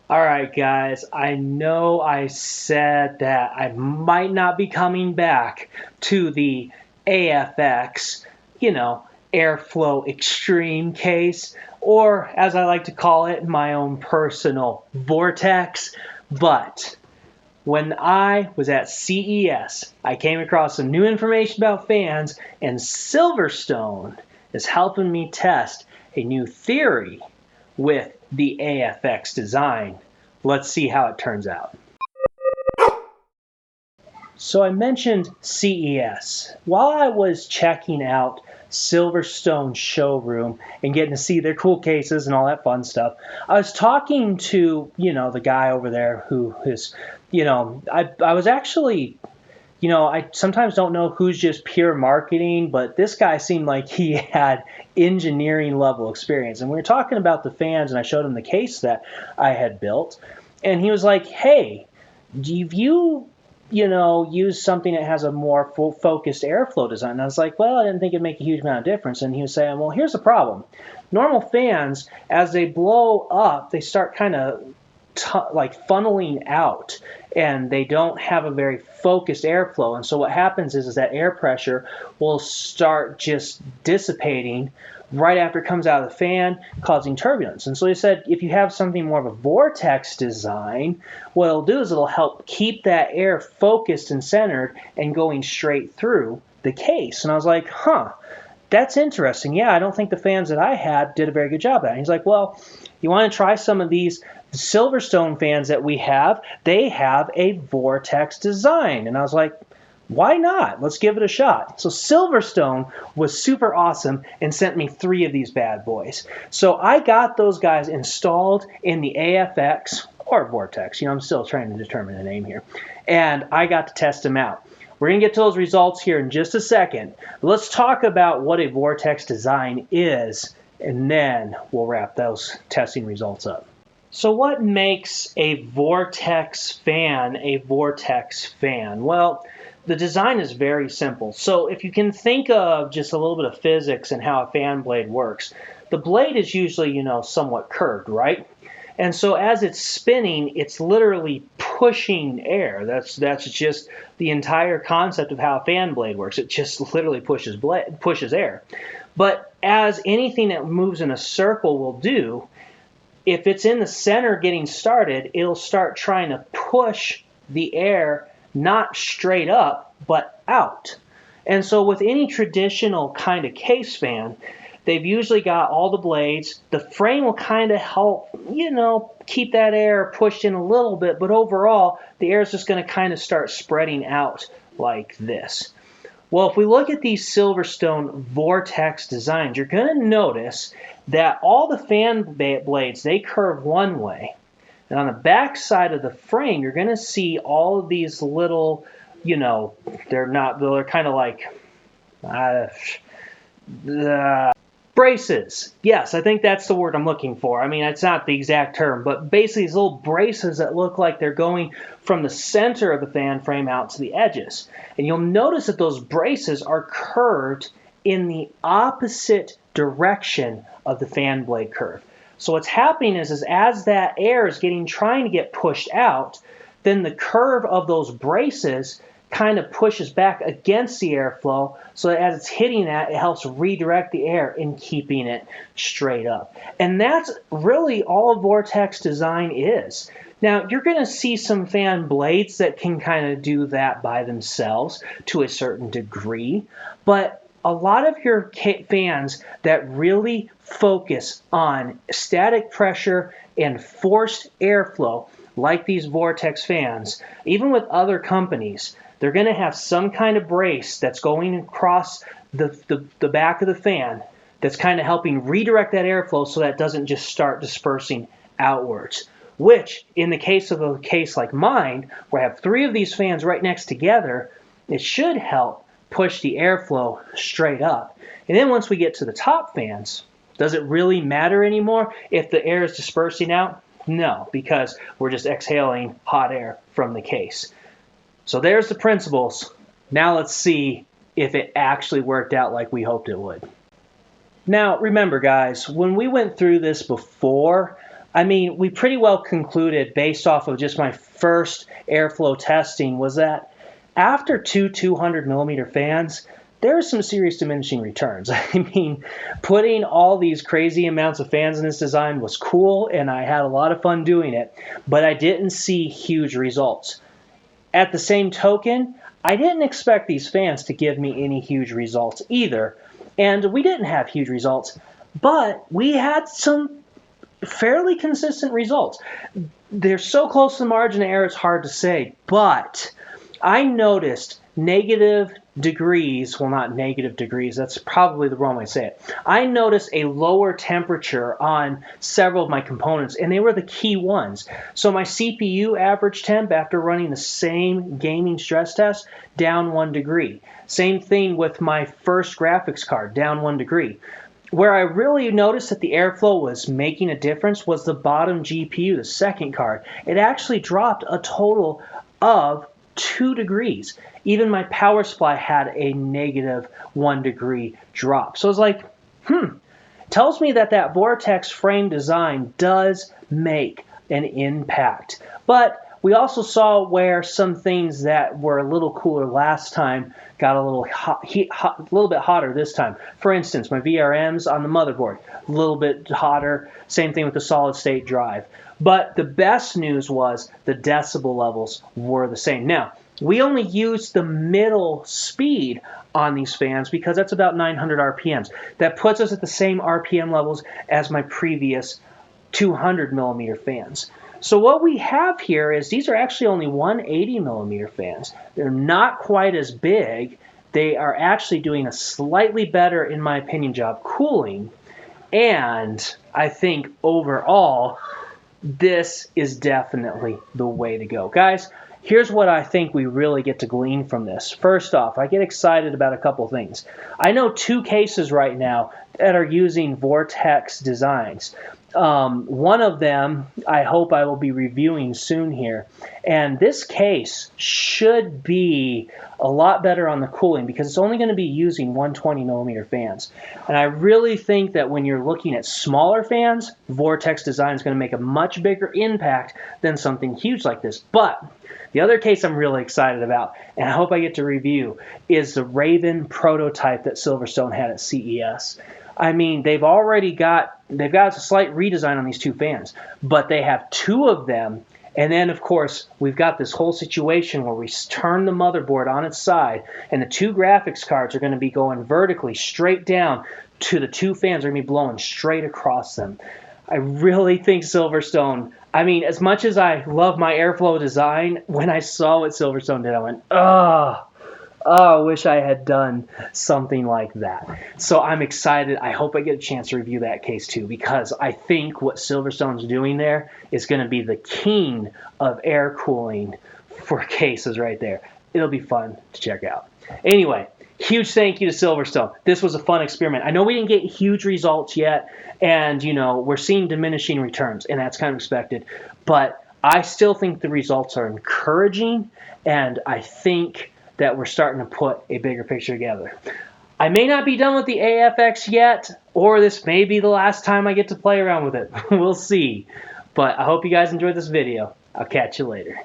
All right, guys, I know I said that I might not be coming back to the AFX, airflow extreme case, or as I like to call it, my own personal Vortex. But when I was at CES, I came across some new information about fans, and Silverstone is helping me test a new theory with the AFX design. Let's see how it turns out. So I mentioned CES. While I was checking out Silverstone's showroom and getting to see their cool cases and all that fun stuff, I was talking to, the guy over there who is, I was actually, I sometimes don't know who's just pure marketing, but this guy seemed like he had engineering level experience. And we were talking about the fans, and I showed him the case that I had built. And he was like, hey, do you use something that has a more focused airflow design? And I was like, well, I didn't think it'd make a huge amount of difference. And he was saying, well, here's the problem. Normal fans, as they blow up, they start kind of like funneling out, and they don't have a very focused airflow. And so what happens is that air pressure will start just dissipating right after it comes out of the fan, causing turbulence. And so he said, if you have something more of a vortex design, what it'll do is it'll help keep that air focused and centered and going straight through the case. And I was like, that's interesting. Yeah, I don't think the fans that I had did a very good job at it. And he's like, well, you want to try some of these Silverstone fans that we have? They have a vortex design. And I was like, why not? Let's give it a shot. So Silverstone was super awesome and sent me 3 of these bad boys. So I got those guys installed in the AFX or Vortex. I'm still trying to determine a name here. And I got to test them out. We're going to get to those results here in just a second. Let's talk about what a Vortex design is, and then we'll wrap those testing results up. So what makes a Vortex fan a Vortex fan? Well, the design is very simple. So if you can think of just a little bit of physics and how a fan blade works, the blade is usually, somewhat curved, right? And so as it's spinning, it's literally pushing air. That's just the entire concept of how a fan blade works. It just literally pushes air. But as anything that moves in a circle will do, if it's in the center getting started, it'll start trying to push the air not straight up, but out. And so with any traditional kind of case fan, they've usually got all the blades. The frame will kind of help, keep that air pushed in a little bit, but overall, the air is just going to kind of start spreading out like this. Well, if we look at these Silverstone Vortex designs, you're going to notice that all the fan blades, they curve one way. And on the back side of the frame, you're going to see all of these little, they're kind of like braces. Yes, I think that's the word I'm looking for. I mean, it's not the exact term, but basically these little braces that look like they're going from the center of the fan frame out to the edges. And you'll notice that those braces are curved in the opposite direction of the fan blade curve. So what's happening is as that air is trying to get pushed out, then the curve of those braces kind of pushes back against the airflow, so that as it's hitting that, it helps redirect the air in keeping it straight up. And that's really all a Vortex design is. Now, you're going to see some fan blades that can kind of do that by themselves to a certain degree, but a lot of your fans that really focus on static pressure and forced airflow, like these Vortex fans, even with other companies, they're going to have some kind of brace that's going across the back of the fan that's kind of helping redirect that airflow so that it doesn't just start dispersing outwards. Which, in the case of a case like mine, where I have 3 of these fans right next together, it should help push the airflow straight up. And then once we get to the top fans, does it really matter anymore if the air is dispersing out? No, because we're just exhaling hot air from the case. So there's the principles. Now let's see if it actually worked out like we hoped it would. Now remember, guys, when we went through this before, I mean, we pretty well concluded based off of just my first airflow testing was that after two 200 millimeter fans, there are some serious diminishing returns. I mean, putting all these crazy amounts of fans in this design was cool, and I had a lot of fun doing it, but I didn't see huge results. At the same token, I didn't expect these fans to give me any huge results either, and we didn't have huge results, but we had some fairly consistent results. They're so close to the margin of error, it's hard to say, but I noticed negative degrees, well, not negative degrees, that's probably the wrong way to say it. I noticed a lower temperature on several of my components, and they were the key ones. So my CPU average temp after running the same gaming stress test, down 1 degree. Same thing with my first graphics card, down 1 degree. Where I really noticed that the airflow was making a difference was the bottom GPU, the second card. It actually dropped a total of 2 degrees. Even my power supply had a negative 1 degree drop. So I was like, tells me that that Vortex frame design does make an impact. But we also saw where some things that were a little cooler last time got a little a little bit hotter this time. For instance, my VRMs on the motherboard, a little bit hotter. Same thing with the solid state drive. But the best news was the decibel levels were the same. Now, we only used the middle speed on these fans because that's about 900 RPMs. That puts us at the same RPM levels as my previous 200 millimeter fans. So what we have here is these are actually only 180 millimeter fans. They're not quite as big. They are actually doing a slightly better, in my opinion, job cooling. And I think overall, this is definitely the way to go. Guys, here's what I think we really get to glean from this. First off, I get excited about a couple things. I know 2 cases right now that are using Vortex designs. One of them I hope I will be reviewing soon here. And this case should be a lot better on the cooling because it's only going to be using 120 millimeter fans. And I really think that when you're looking at smaller fans, Vortex design is going to make a much bigger impact than something huge like this. But the other case I'm really excited about, and I hope I get to review, is the Raven prototype that Silverstone had at CES. I mean, they've got a slight redesign on these 2 fans, but they have 2 of them. And then, of course, we've got this whole situation where we turn the motherboard on its side, and the 2 graphics cards are going to be going vertically straight down to the 2 fans are going to be blowing straight across them. I really think Silverstone, I mean, as much as I love my airflow design, when I saw what Silverstone did, I went, oh, I wish I had done something like that. So I'm excited. I hope I get a chance to review that case too, because I think what Silverstone's doing there is going to be the king of air cooling for cases right there. It'll be fun to check out. Anyway, huge thank you to Silverstone. This was a fun experiment. I know we didn't get huge results yet, and we're seeing diminishing returns, and that's kind of expected. But I still think the results are encouraging, and I think that we're starting to put a bigger picture together. I may not be done with the AFX yet, or this may be the last time I get to play around with it. We'll see. But I hope you guys enjoyed this video. I'll catch you later.